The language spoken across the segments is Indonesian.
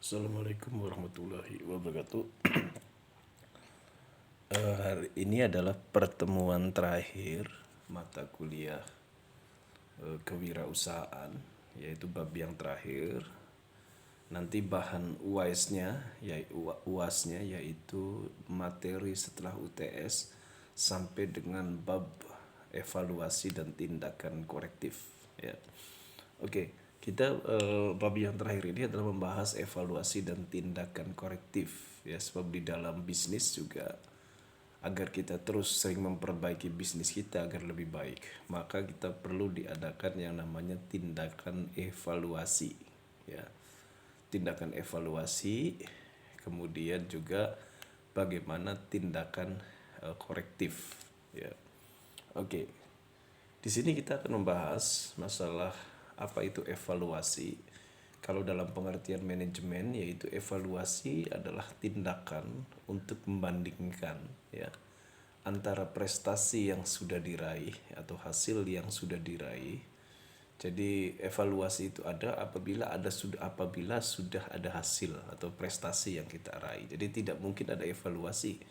Assalamualaikum warahmatullahi wabarakatuh. Hari ini adalah pertemuan terakhir mata kuliah kewirausahaan, yaitu bab yang terakhir. Nanti bahan UAS-nya yaitu materi setelah UTS sampai dengan bab evaluasi dan tindakan korektif. Ya. Oke, kita bab yang terakhir ini adalah membahas evaluasi dan tindakan korektif. Ya, sebab di dalam bisnis juga agar kita terus sering memperbaiki bisnis kita agar lebih baik, maka kita perlu diadakan yang namanya tindakan evaluasi. Ya, tindakan evaluasi, kemudian juga bagaimana tindakan korektif. Ya, oke. Di sini kita akan membahas masalah apa itu evaluasi. Kalau dalam pengertian manajemen, yaitu evaluasi adalah tindakan untuk membandingkan, ya, antara prestasi yang sudah diraih atau hasil yang sudah diraih. Jadi evaluasi itu ada apabila sudah ada hasil atau prestasi yang kita raih. Jadi tidak mungkin ada evaluasi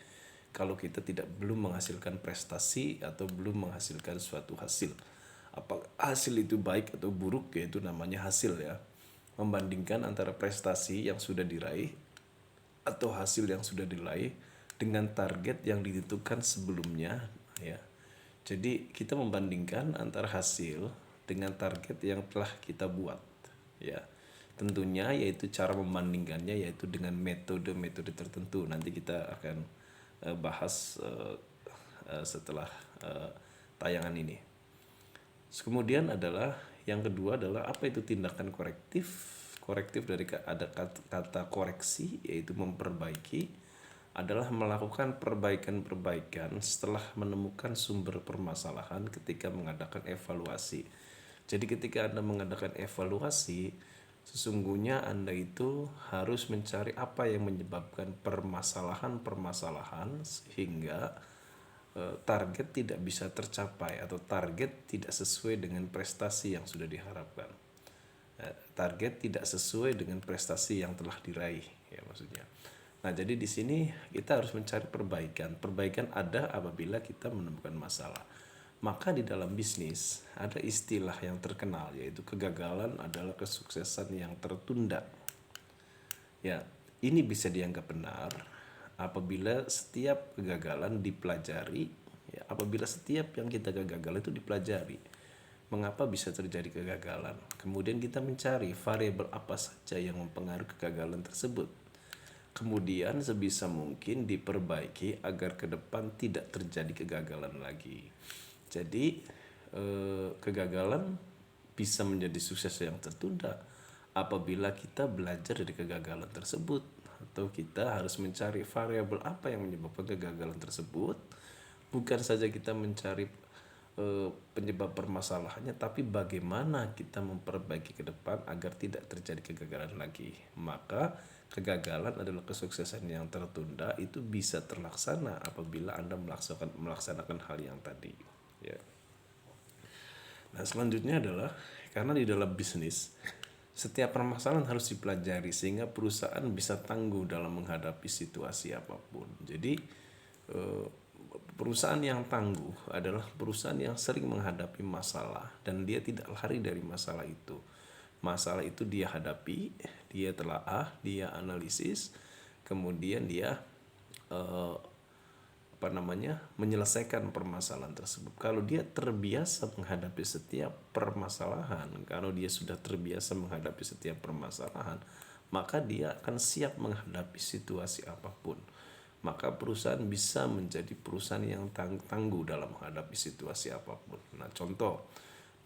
kalau kita belum menghasilkan prestasi atau belum menghasilkan suatu hasil. Apakah hasil itu baik atau buruk, yaitu namanya hasil, ya. Membandingkan antara prestasi yang sudah diraih atau hasil yang sudah diraih dengan target yang ditentukan sebelumnya, ya. Jadi kita membandingkan antara hasil dengan target yang telah kita buat, ya. Tentunya yaitu cara membandingkannya yaitu dengan metode-metode tertentu. Nanti kita akan bahas setelah tayangan ini. Kemudian adalah yang kedua adalah apa itu tindakan korektif. Korektif dari ada kata koreksi, yaitu memperbaiki, adalah melakukan perbaikan-perbaikan setelah menemukan sumber permasalahan ketika mengadakan evaluasi. Jadi ketika Anda mengadakan evaluasi, sesungguhnya Anda itu harus mencari apa yang menyebabkan permasalahan-permasalahan sehingga target tidak bisa tercapai atau target tidak sesuai dengan prestasi yang sudah diharapkan. Target tidak sesuai dengan prestasi yang telah diraih, ya, maksudnya. Nah, jadi di sini kita harus mencari perbaikan. Perbaikan ada apabila kita menemukan masalah. Maka di dalam bisnis ada istilah yang terkenal, yaitu kegagalan adalah kesuksesan yang tertunda. Ya, ini bisa dianggap benar apabila setiap kegagalan dipelajari, ya, apabila setiap yang kita gagal itu dipelajari. Mengapa bisa terjadi kegagalan? Kemudian kita mencari variabel apa saja yang mempengaruhi kegagalan tersebut. Kemudian sebisa mungkin diperbaiki agar ke depan tidak terjadi kegagalan lagi. Jadi kegagalan bisa menjadi sukses yang tertunda apabila kita belajar dari kegagalan tersebut, atau kita harus mencari variabel apa yang menyebabkan kegagalan tersebut. Bukan saja kita mencari penyebab permasalahannya, tapi bagaimana kita memperbaiki ke depan agar tidak terjadi kegagalan lagi. Maka kegagalan adalah kesuksesan yang tertunda itu bisa terlaksana apabila Anda melaksanakan hal yang tadi, ya. Nah, selanjutnya adalah karena di dalam bisnis setiap permasalahan harus dipelajari sehingga perusahaan bisa tangguh dalam menghadapi situasi apapun. Jadi perusahaan yang tangguh adalah perusahaan yang sering menghadapi masalah dan dia tidak lari dari masalah itu. Masalah itu dia hadapi, dia telaah, dia analisis, kemudian dia menyelesaikan permasalahan tersebut. Kalau dia terbiasa menghadapi setiap permasalahan, kalau dia sudah terbiasa menghadapi setiap permasalahan, maka dia akan siap menghadapi situasi apapun. Maka perusahaan bisa menjadi perusahaan yang tangguh dalam menghadapi situasi apapun. Nah, contoh,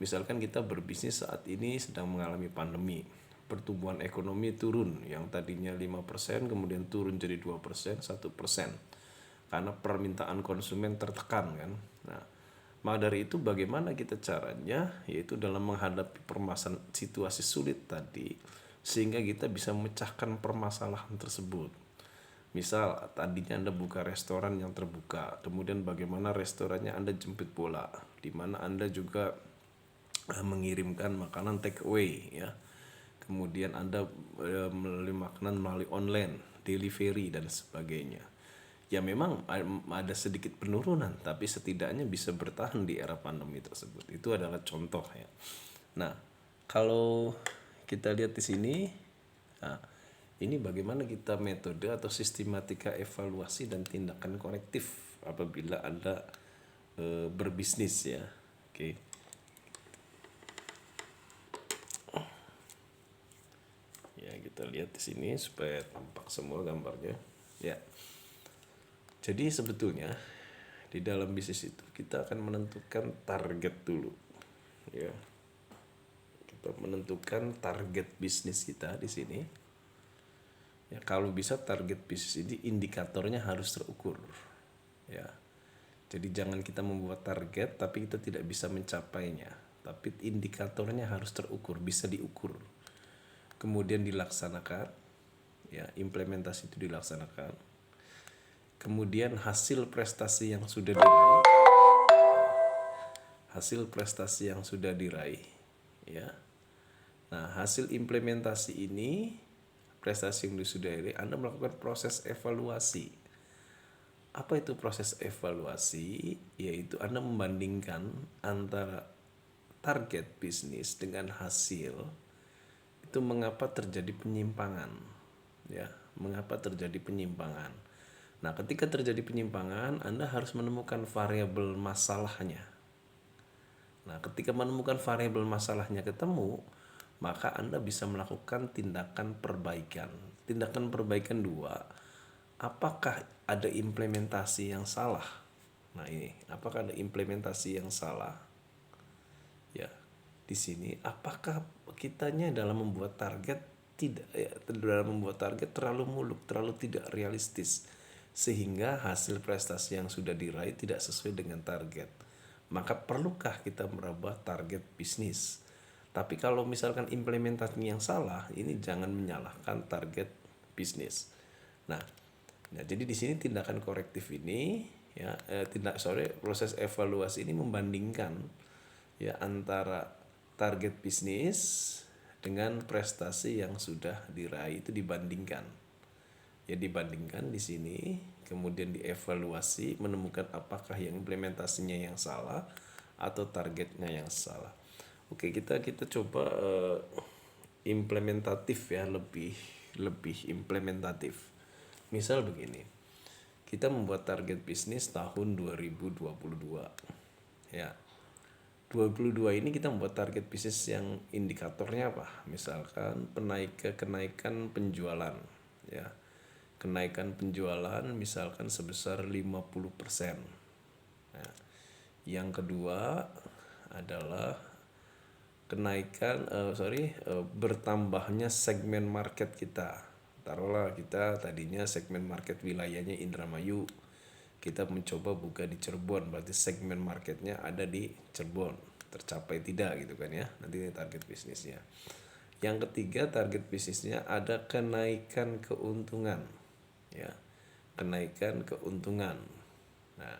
misalkan kita berbisnis saat ini sedang mengalami pandemi. Pertumbuhan ekonomi turun, yang tadinya 5% kemudian turun jadi 2%, 1%. Karena permintaan konsumen tertekan, kan. Nah, maka dari itu bagaimana kita caranya, yaitu dalam menghadapi permasalahan situasi sulit tadi sehingga kita bisa memecahkan permasalahan tersebut. Misal tadinya Anda buka restoran yang terbuka, kemudian bagaimana restorannya Anda jemput bola, di mana Anda juga mengirimkan makanan take away, ya. kemudian Anda melalui makanan melalui online, delivery dan sebagainya. Ya memang ada sedikit penurunan, tapi setidaknya bisa bertahan di era pandemi tersebut. Itu adalah contoh ya. Nah, kalau kita lihat di sini, nah, ini bagaimana kita metode atau sistematika evaluasi dan tindakan korektif apabila Anda berbisnis ya. Oke. Ya, kita lihat di sini supaya tampak semua gambarnya. Ya. Jadi sebetulnya di dalam bisnis itu kita akan menentukan target dulu. Ya. Kita menentukan target bisnis kita di sini. Ya, kalau bisa target bisnis ini indikatornya harus terukur. Ya. Jadi jangan kita membuat target tapi kita tidak bisa mencapainya. Tapi indikatornya harus terukur, bisa diukur. Kemudian dilaksanakan, ya, implementasi itu dilaksanakan. Kemudian hasil prestasi yang sudah diraih, ya. Nah, hasil implementasi ini, prestasi yang sudah diraih, Anda melakukan proses evaluasi. Apa itu proses evaluasi? Yaitu Anda membandingkan antara target bisnis dengan hasil. Itu mengapa terjadi penyimpangan, ya, mengapa terjadi penyimpangan. Nah, ketika terjadi penyimpangan, Anda harus menemukan variabel masalahnya. Nah, ketika menemukan variabel masalahnya ketemu, maka Anda bisa melakukan tindakan perbaikan. Tindakan perbaikan 2, apakah ada implementasi yang salah? Nah, ini, apakah ada implementasi yang salah? Ya, di sini apakah kitanya dalam membuat target terlalu muluk, terlalu tidak realistis sehingga hasil prestasi yang sudah diraih tidak sesuai dengan target. Maka perlukah kita merubah target bisnis? Tapi kalau misalkan implementasinya yang salah, ini jangan menyalahkan target bisnis. Nah, jadi di sini tindakan korektif ini, ya, proses evaluasi ini membandingkan, ya, antara target bisnis dengan prestasi yang sudah diraih, itu dibandingkan. Ya, dibandingkan di sini, kemudian dievaluasi, menemukan apakah yang implementasinya yang salah atau targetnya yang salah. Oke, kita coba implementatif ya, lebih implementatif. Misal begini, kita membuat target bisnis tahun 2022. Ya. 22 ini kita membuat target bisnis yang indikatornya apa? Misalkan kenaikan penjualan, ya. Kenaikan penjualan misalkan sebesar 50%. Nah, yang kedua adalah bertambahnya segmen market kita. Taruhlah kita tadinya segmen market wilayahnya Indramayu, kita mencoba buka di Cirebon, berarti segmen marketnya ada di Cirebon, tercapai tidak gitu kan ya, nanti ini target bisnisnya. Yang ketiga, target bisnisnya ada kenaikan keuntungan, ya, kenaikan keuntungan. Nah,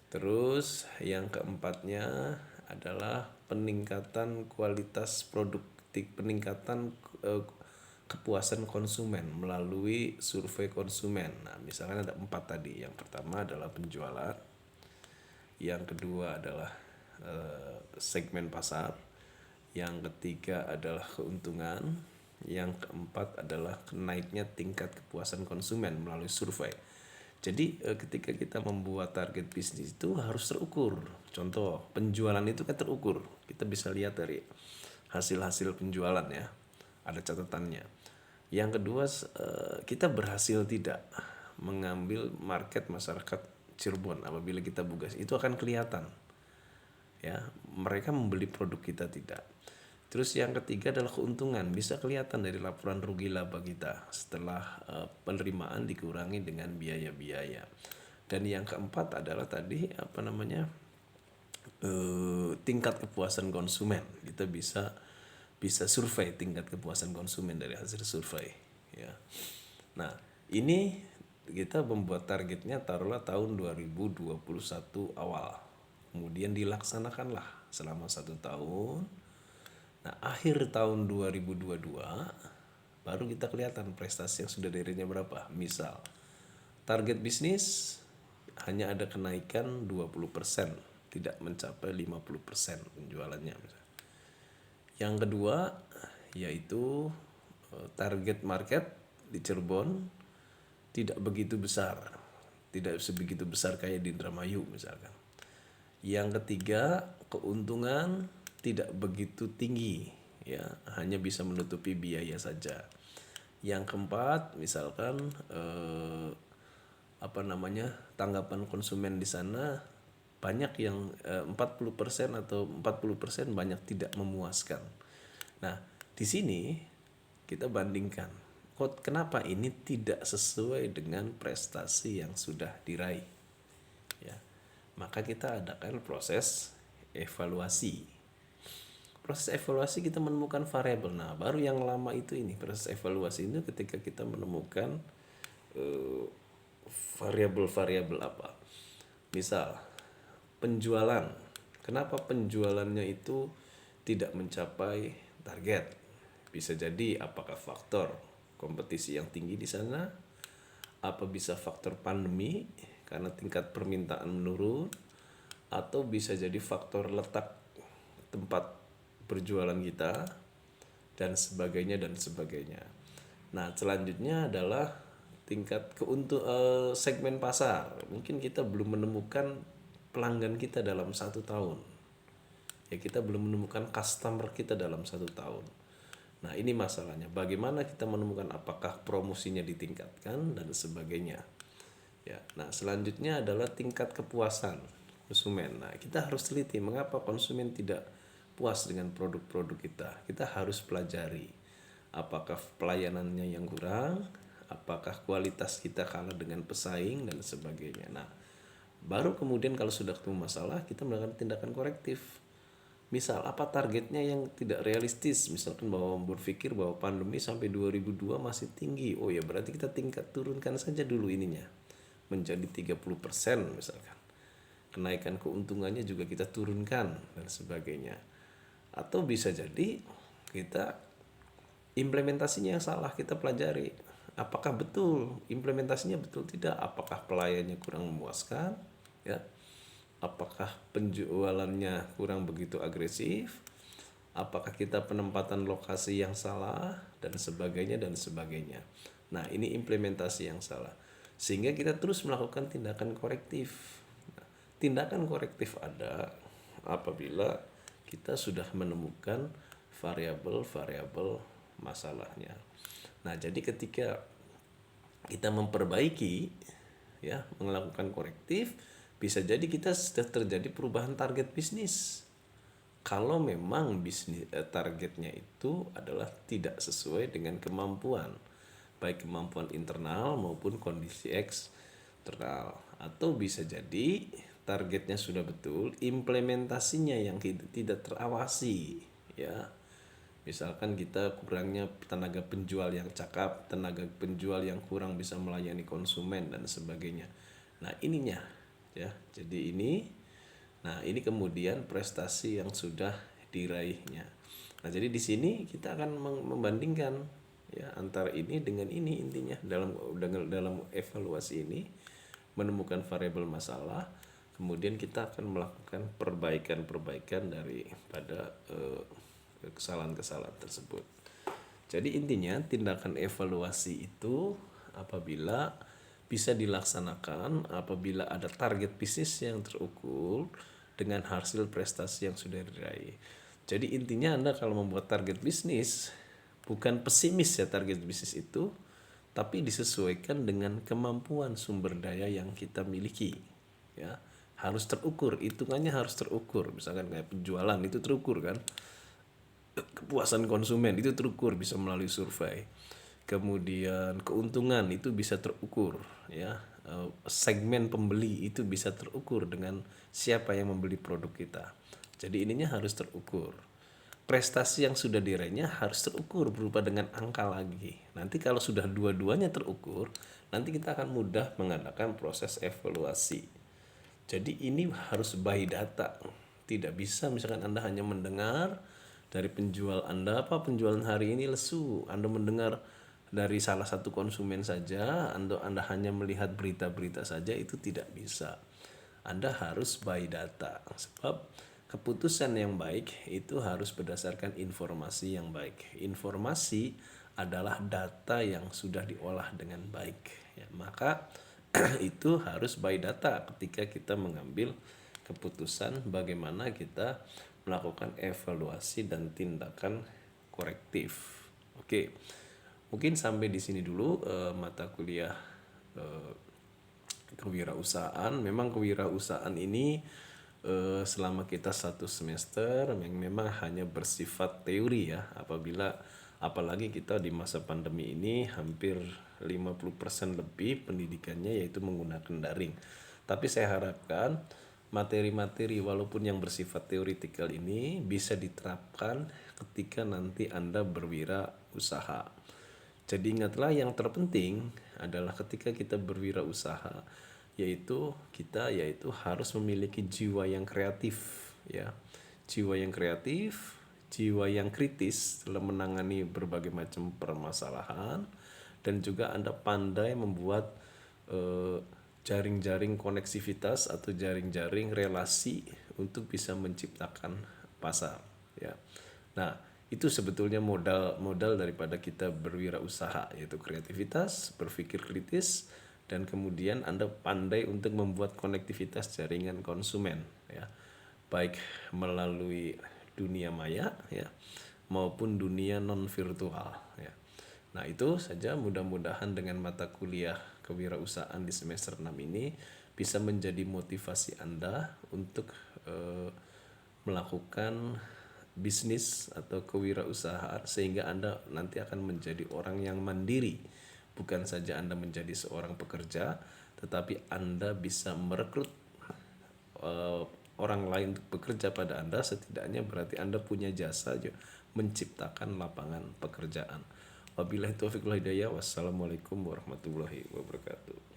terus yang keempatnya adalah peningkatan kualitas produktif, peningkatan kepuasan konsumen melalui survei konsumen. Nah, misalkan ada 4 tadi. Yang pertama adalah penjualan, yang kedua adalah segmen pasar, yang ketiga adalah keuntungan, yang keempat adalah naiknya tingkat kepuasan konsumen melalui survei. Jadi ketika kita membuat target bisnis itu harus terukur. Contoh, penjualan itu kan terukur. Kita bisa lihat dari hasil-hasil penjualan ya, ada catatannya. Yang kedua, kita berhasil tidak mengambil market masyarakat Cirebon. Apabila kita buka, itu akan kelihatan, ya, mereka membeli produk kita tidak. Terus yang ketiga adalah keuntungan, bisa kelihatan dari laporan rugi laba kita setelah penerimaan dikurangi dengan biaya-biaya. Dan yang keempat adalah tadi tingkat kepuasan konsumen. Kita bisa survei tingkat kepuasan konsumen dari hasil survei, ya. Nah, ini kita membuat targetnya taruhlah tahun 2021 awal, kemudian dilaksanakanlah selama 1 tahun. Nah, akhir tahun 2022 baru kita kelihatan prestasi yang sudah diraihnya berapa. Misal, target bisnis hanya ada kenaikan 20%, tidak mencapai 50% penjualannya. Yang kedua yaitu target market di Cirebon tidak begitu besar, tidak sebegitu besar kayak di Indramayu misalkan. Yang ketiga, keuntungan tidak begitu tinggi, ya, hanya bisa menutupi biaya saja. Yang keempat, misalkan tanggapan konsumen di sana banyak yang 40% atau 40% banyak tidak memuaskan. Nah, di sini kita bandingkan, kenapa ini tidak sesuai dengan prestasi yang sudah diraih, ya. Maka kita adakan proses evaluasi. Proses evaluasi kita menemukan variabel. Nah, baru yang lama itu ini proses evaluasi itu ketika kita menemukan variabel-variabel apa. Misal penjualan. Kenapa penjualannya itu tidak mencapai target? Bisa jadi apakah faktor kompetisi yang tinggi di sana, apa bisa faktor pandemi karena tingkat permintaan menurun, atau bisa jadi faktor letak tempat berjualan kita dan sebagainya dan sebagainya. Nah, selanjutnya adalah tingkat segmen pasar. Mungkin kita belum menemukan pelanggan kita dalam 1 tahun. Ya, kita belum menemukan customer kita dalam 1 tahun. Nah, ini masalahnya. Bagaimana kita menemukan apakah promosinya ditingkatkan dan sebagainya. Ya, nah selanjutnya adalah tingkat kepuasan konsumen. Nah, kita harus teliti mengapa konsumen tidak puas dengan produk-produk kita. Kita harus pelajari apakah pelayanannya yang kurang, apakah kualitas kita kalah dengan pesaing dan sebagainya. Nah, baru kemudian kalau sudah ketemu masalah, kita melakukan tindakan korektif. Misal apa targetnya yang tidak realistis, misalkan bahwa berpikir bahwa pandemi sampai 2002 masih tinggi. Oh ya, berarti kita turunkan saja dulu ininya menjadi 30% misalkan. Kenaikan keuntungannya juga kita turunkan dan sebagainya. Atau bisa jadi kita implementasinya yang salah, kita pelajari. Apakah betul implementasinya betul tidak? Apakah pelayannya kurang memuaskan, ya? Apakah penjualannya kurang begitu agresif? Apakah kita penempatan lokasi yang salah dan sebagainya dan sebagainya. Nah, ini implementasi yang salah. Sehingga kita terus melakukan tindakan korektif. Nah, tindakan korektif ada apabila kita sudah menemukan variabel-variabel masalahnya. Nah, jadi ketika kita memperbaiki, ya, melakukan korektif, bisa jadi kita sudah terjadi perubahan target bisnis. Kalau memang bisnis targetnya itu adalah tidak sesuai dengan kemampuan, baik kemampuan internal maupun kondisi eksternal. Atau bisa jadi targetnya sudah betul, implementasinya yang tidak terawasi, ya. Misalkan kita kurangnya tenaga penjual yang cakap, tenaga penjual yang kurang bisa melayani konsumen dan sebagainya. Nah, ininya, ya. Jadi ini kemudian prestasi yang sudah diraihnya. Nah, jadi di sini kita akan membandingkan, ya, antara ini dengan ini. Intinya dalam evaluasi ini menemukan variabel masalah, kemudian kita akan melakukan perbaikan daripada kesalahan-kesalahan tersebut. Jadi intinya tindakan evaluasi itu apabila bisa dilaksanakan apabila ada target bisnis yang terukur dengan hasil prestasi yang sudah diraih. Jadi intinya Anda kalau membuat target bisnis bukan pesimis, ya, target bisnis itu, tapi disesuaikan dengan kemampuan sumber daya yang kita miliki, ya. Harus terukur, hitungannya harus terukur. Misalkan kayak penjualan itu terukur kan, kepuasan konsumen itu terukur bisa melalui survei, kemudian keuntungan itu bisa terukur, ya. Segmen pembeli itu bisa terukur dengan siapa yang membeli produk kita. Jadi ininya harus terukur. Prestasi yang sudah diraihnya harus terukur berupa dengan angka lagi. Nanti kalau sudah dua-duanya terukur, nanti kita akan mudah mengadakan proses evaluasi. Jadi ini harus by data. Tidak bisa misalkan Anda hanya mendengar dari penjual Anda, apa penjualan hari ini lesu. Anda mendengar dari salah satu konsumen saja, Anda hanya melihat berita-berita saja, itu tidak bisa. Anda harus by data. Sebab keputusan yang baik itu harus berdasarkan informasi yang baik. Informasi adalah data yang sudah diolah dengan baik. Ya, maka itu harus by data ketika kita mengambil keputusan bagaimana kita melakukan evaluasi dan tindakan korektif. Oke, mungkin sampai di sini dulu mata kuliah eh, kewirausahaan. Memang kewirausahaan ini selama kita satu semester memang hanya bersifat teori ya. Apalagi kita di masa pandemi ini hampir 50% lebih pendidikannya yaitu menggunakan daring. Tapi saya harapkan materi-materi walaupun yang bersifat teoretikal ini bisa diterapkan ketika nanti Anda berwirausaha. Jadi ingatlah yang terpenting adalah ketika kita berwirausaha yaitu harus memiliki jiwa yang kreatif ya. Jiwa yang kreatif, jiwa yang kritis dalam menangani berbagai macam permasalahan, dan juga Anda pandai membuat jaring-jaring koneksivitas atau jaring-jaring relasi untuk bisa menciptakan pasar ya. Nah, itu sebetulnya modal daripada kita berwirausaha, yaitu kreativitas, berpikir kritis, dan kemudian Anda pandai untuk membuat konektivitas jaringan konsumen ya. Baik melalui dunia maya ya maupun dunia non virtual ya. Nah, itu saja, mudah-mudahan dengan mata kuliah kewirausahaan di semester 6 ini bisa menjadi motivasi Anda untuk melakukan bisnis atau kewirausahaan sehingga Anda nanti akan menjadi orang yang mandiri. Bukan saja Anda menjadi seorang pekerja, tetapi Anda bisa merekrut orang lain untuk bekerja pada Anda. Setidaknya berarti Anda punya jasa menciptakan lapangan pekerjaan. Wabillahi taufiq wal hidayah. Wassalamualaikum warahmatullahi wabarakatuh.